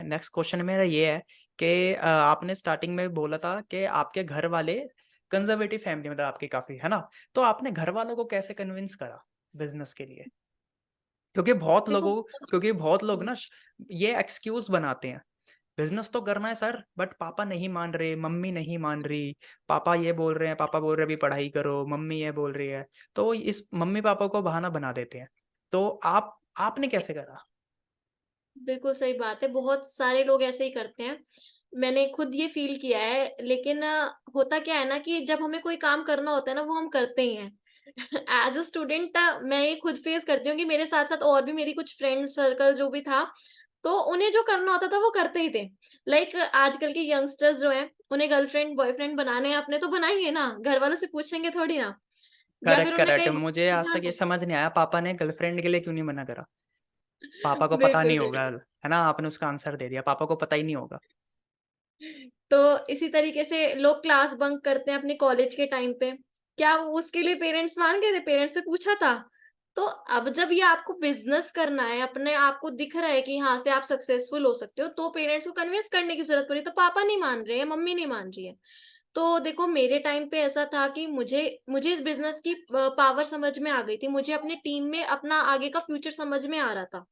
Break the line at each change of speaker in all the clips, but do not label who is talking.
Next question मेरा ये है कि आपने स्टार्टिंग में बोला था कि आपके घर वाले कंजर्वेटिव फैमिली मतलब आपकी काफी है ना, तो आपने घर वालों को कैसे कन्विंस करा बिजनेस के लिए? क्योंकि बहुत
देखो।
लोगों क्योंकि बहुत लोग
हम्म,
ना ये एक्सक्यूज बनाते हैं, बिजनेस तो करना है सर बट पापा नहीं मान रहे, मम्मी नहीं मान रही, पापा ये बोल रहे हैं, पापा बोल रहे हैं अभी पढ़ाई करो, मम्मी ये बोल रही है, तो इस मम्मी पापा को बहाना बना देते हैं। तो आपने कैसे करा?
बिल्कुल सही बात है, बहुत सारे लोग ऐसे ही करते हैं। मैंने खुद ये फ़ील किया है, लेकिन होता क्या है ना कि जब हमें कोई काम करना होता है ना, वो हम करते ही हैं। एज़ अ स्टूडेंट मैं ये खुद फेस करती हूँ कि मेरे साथ-साथ और भी मेरी कुछ फ्रेंड सर्कल जो भी था, तो उन्हें जो करना होता था वो करते ही थे। लाइक आजकल के यंगस्टर्स जो हैं, उन्हें गर्लफ्रेंड, बॉयफ्रेंड बनाने हैं अपने तो बनाएँगे ना, घर वालों से पूछेंगे थोड़ी ना। या फिर
करेक्ट
उन्हें
करेक्ट,
कहीं
मुझे
घूमने
आज तक
जाना
ये
है।
समझ नहीं आया पापा ने गर्लफ्रेंड के लिए क्यों नहीं मना करा। पापा को पता
बिल्कुल,
नहीं होगा,
बिल्कुल।
है ना, आपने उसका आंसर दे दिया, पापा को पता ही नहीं होगा।
तो इसी तरीके से लोग क्लास बंक करते हैं अपने कॉलेज के टाइम पे। क्या उसके लिए पेरेंट्स मान गए थे? पेरेंट्स से पूछा था? तो अब जब ये आपको बिज़नेस करना है, अपने आप को दिख रहा है कि यहाँ से आप सक्सेसफुल हो सकते हो, तो पेरेंट्स को कन्विंस करने की ज़रूरत पड़ी। तो पापा नहीं मान रहे हैं, मम्मी नहीं मान रही है। तो देखो मेरे टाइम पे ऐसा था कि मुझे मुझे इस बिज़नेस की पावर समझ में आ गई थी। मुझे अपनी टीम में अपना आगे का फ्यूचर समझ में आ रहा था।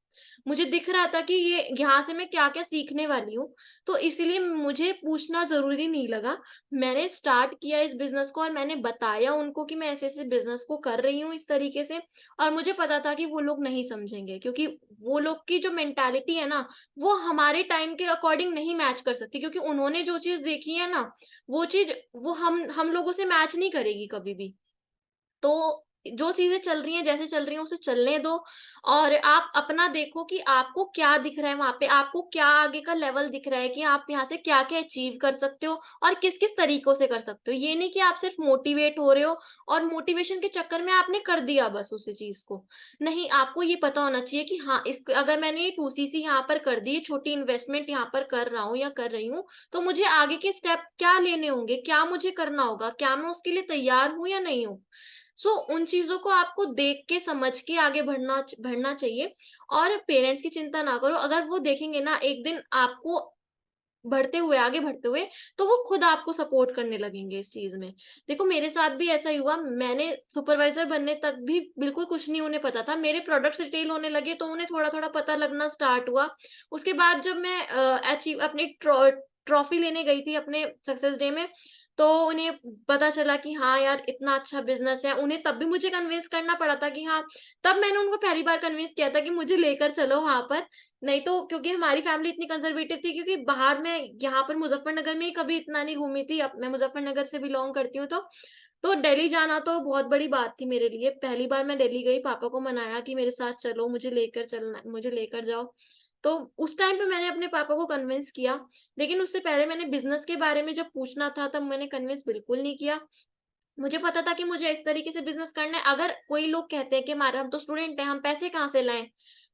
मुझे दिख रहा था कि ये यहाँ से मैं क्या-क्या सीखने वाली हूँ, तो इसीलिए मुझे पूछना ज़रूरी नहीं लगा। मैंने स्टार्ट किया इस बिज़नेस को और मैंने बताया उनको कि मैं ऐसे-ऐसे बिज़नेस को कर रही हूँ इस तरीके से, और मुझे पता था कि वो लोग नहीं समझेंगे क्योंकि वो लोग की जो मेंटालिटी है ना, वो हमारे टाइम के अकॉर्डिंग नहीं मैच कर सकती क्योंकि उन्होंने जो चीज़ देखी है ना, वो चीज़ वो हम लोगों से मैच नहीं करेगी कभी भी। तो जो चीज़ें चल रही हैं, जैसे चल रही हैं उसे चलने दो और आप अपना देखो कि आपको क्या दिख रहा है वहाँ पे, आपको क्या आगे का लेवल दिख रहा है कि आप यहाँ से क्या-क्या अचीव कर सकते हो और किस-किस तरीकों से कर सकते हो। ये नहीं कि आप सिर्फ मोटिवेट हो रहे हो और मोटिवेशन के चक्कर में आपने कर दिया बस उसी चीज़ को। नहीं, आपको ये पता होना चाहिए कि हाँ, इस अगर मैंने ये 2सीसी यहाँ पर कर दी, छोटी इन्वेस्टमेंट यहाँ पर कर रहा हूँ या कर रही हूँ, तो मुझे आगे के स्टेप क्या लेने होंगे, क्या मुझे करना होगा, क्या मैं उसके लिए तैयार हूँ या नहीं हूँ? सो उन चीज़ों को आपको देख के, समझ के आगे बढ़ना चाहिए और पेरेंट्स की चिंता ना करो। अगर वो देखेंगे ना एक दिन आपको बढ़ते हुए, आगे बढ़ते हुए, तो वो खुद आपको सपोर्ट करने लगेंगे इस चीज़ में। देखो मेरे साथ भी ऐसा ही हुआ, मैंने सुपरवाइज़र बनने तक भी बिल्कुल कुछ नहीं उन्हें पता था। मेरे प्रोडक्ट्स रिटेल होने लगे तो उन्हें थोड़ा-थोड़ा पता लगना स्टार्ट हुआ। उसके बाद जब मैं अचीव अपनी ट्रॉफी लेने गई थी अपने सक्सेस डे में, तो उन्हें पता चला कि हाँ यार, इतना अच्छा बिज़नेस है। उन्हें तब भी मुझे कन्विंस करना पड़ा था कि हाँ, तब मैंने उनको पहली बार कन्विंस किया था कि मुझे लेकर चलो वहाँ पर। नहीं तो क्योंकि हमारी फैमिली इतनी कंज़र्वेटिव थी, क्योंकि बाहर मैं यहाँ पर मुज़फ्फरनगर में ही कभी इतना नहीं घूमी थी। अब मैं मुज़फ्फरनगर से बिलॉन्ग करती हूँ, तो दिल्ली जाना तो बहुत बड़ी बात थी मेरे लिए। पहली बार मैं दिल्ली गई, पापा को मनाया कि मेरे साथ चलो, मुझे लेकर जाओ। तो उस टाइम पे मैंने अपने पापा को कन्विंस किया, लेकिन उससे पहले मैंने बिज़नेस के बारे में जब पूछना था, तब मैंने कन्विंस बिल्कुल नहीं किया। मुझे पता था कि मुझे इस तरीके से बिज़नेस करना है। अगर कोई लोग कहते हैं कि हमारे हम तो स्टूडेंट हैं, हम पैसे कहाँ से लाएँ?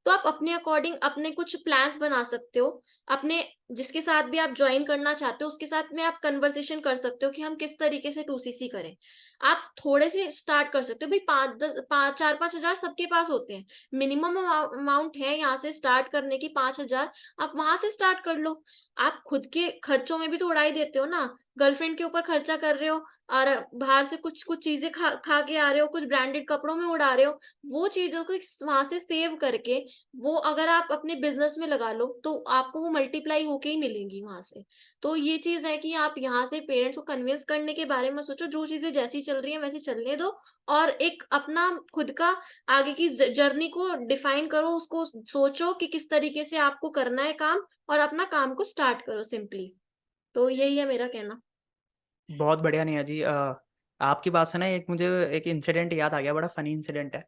तो आप अपने अकॉर्डिंग अपने कुछ प्लान्स बना सकते हो। अपने जिसके साथ भी आप जॉइन करना चाहते हो, उसके साथ में आप कन्वर्सेशन कर सकते हो कि हम किस तरीके से 2सीसी करें। आप थोड़े से स्टार्ट कर सकते हो। भई 5 4-5 हज़ार सबके पास होते हैं। मिनिमम अमाउंट है यहाँ से स्टार्ट करने की 5,000, आप वहाँ से स्टार्ट कर लो। आप खुद के खर्चों में भी तो उड़ा ही देते हो ना। गर्लफ्रेंड के ऊपर खर्चा कर रहे हो और बाहर से कुछ चीज़ें खा खा के आ रहे हो, कुछ ब्रांडेड कपड़ों में उड़ा रहे हो, वो चीज़ों को वहाँ से सेव करके, वो अगर आप अपने बिज़नेस में लगा लो, तो आपको वो मल्टीप्लाई होके ही मिलेंगी वहाँ से। तो ये चीज़ है कि आप यहाँ से पेरेंट्स को कन्विंस करने के बारे में सोचो, जो चीज़ें जैसी चल रही हैं वैसे चलने दो और एक अपना खुद का आगे की जर्नी को डिफाइन करो, उसको सोचो कि किस तरीके से आपको करना है काम और अपना काम को स्टार्ट करो सिंपली। तो यही है मेरा कहना।
बहुत बढ़िया नेहा जी, आपकी बात से ना एक मुझे एक इंसिडेंट याद आ गया, बड़ा फनी इंसिडेंट है।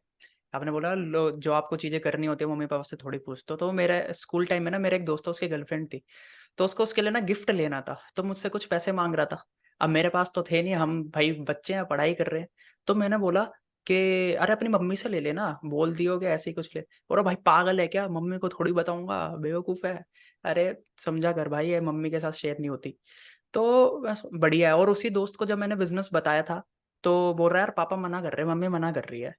आपने बोला लो जो आपको चीज़ें करनी होती है मम्मी पापा से थोड़ी पूछते हो, तो मेरे स्कूल टाइम में ना मेरा एक दोस्त था, उसकी गर्लफ्रेंड थी, तो उसको उसके लिए ना गिफ्ट लेना था, तो मुझसे कुछ पैसे मांग रहा था। अब मेरे पास तो थे नहीं, हम भाई बच्चे हैं पढ़ाई कर रहे हैं, तो मैंने बोला कि अरे अपनी मम्मी से ले लेना, बोल दियो कि ऐसे ही कुछ ले। और भाई पागल है क्या, मम्मी को थोड़ी बताऊंगा, बेवकूफ़ है। अरे समझा कर भाई, ये मम्मी के साथ शेयर नहीं होती। तो बस बढ़िया है। और उसी दोस्त को जब मैंने बिजनेस बताया था, तो बोल रहा है यार पापा मना कर रहे हैं, मम्मी मना कर रही है।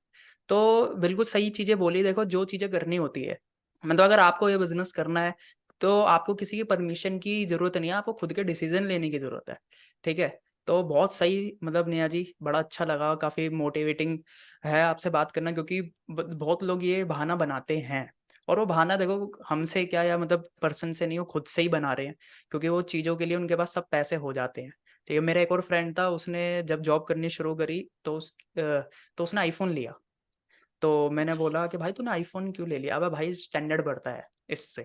तो बिल्कुल सही चीजें बोली, देखो जो चीजें करनी होती है, मतलब अगर आपको ये बिजनेस करना है तो आपको किसी की परमिशन की ज़रूरत नहीं है, आपको खुद के डिसीज़न लेने की ज़रूरत है, ठीक है? तो बहुत सही मतलब नेहा जी, बड़ा अच्छा लगा, काफ़ी मोटिवेटिंग है आपसे बात करना क्योंकि ब बहुत लोग ये बहाना बनाते हैं और वो बहाना देखो हमसे क्या या मतलब पर्सन से नहीं, वो खुद से ही बना रहे हैं क्योंकि वो चीज़ों के लिए उनके पास सब पैसे हो जाते हैं, ठीक है? मेरा एक और फ्रेंड था, उसने जब जॉब करनी शुरू करी तो उसने आईफ़ोन लिया। तो मैंने बोला कि भाई तूने आईफ़ोन क्यों ले लिया? अबे भाई स्टैंडर्ड बढ़ता है इससे,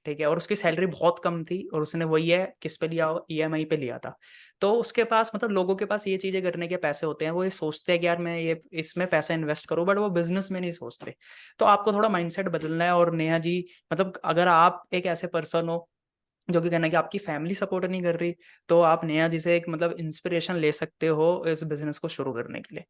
ठीक है? और उसकी सैलरी बहुत कम थी और उसने वही है किस पे लिया ईएमआई पे लिया था। तो उसके पास मतलब लोगों के पास ये चीज़ें करने के पैसे होते हैं, वो ये सोचते हैं कि यार मैं ये इसमें पैसा इन्वेस्ट करूँ बट वो बिज़नेस में नहीं सोचते। तो आपको थोड़ा माइंडसेट बदलना है और नेहा जी मतलब अगर आप एक ऐसे पर्सन हो जो कि कहना है कि आपकी फैमिली सपोर्ट नहीं कर रही, तो आप नेहा जी से एक मतलब इंस्पिरेशन ले सकते हो इस बिज़नेस को शुरू करने के लिए।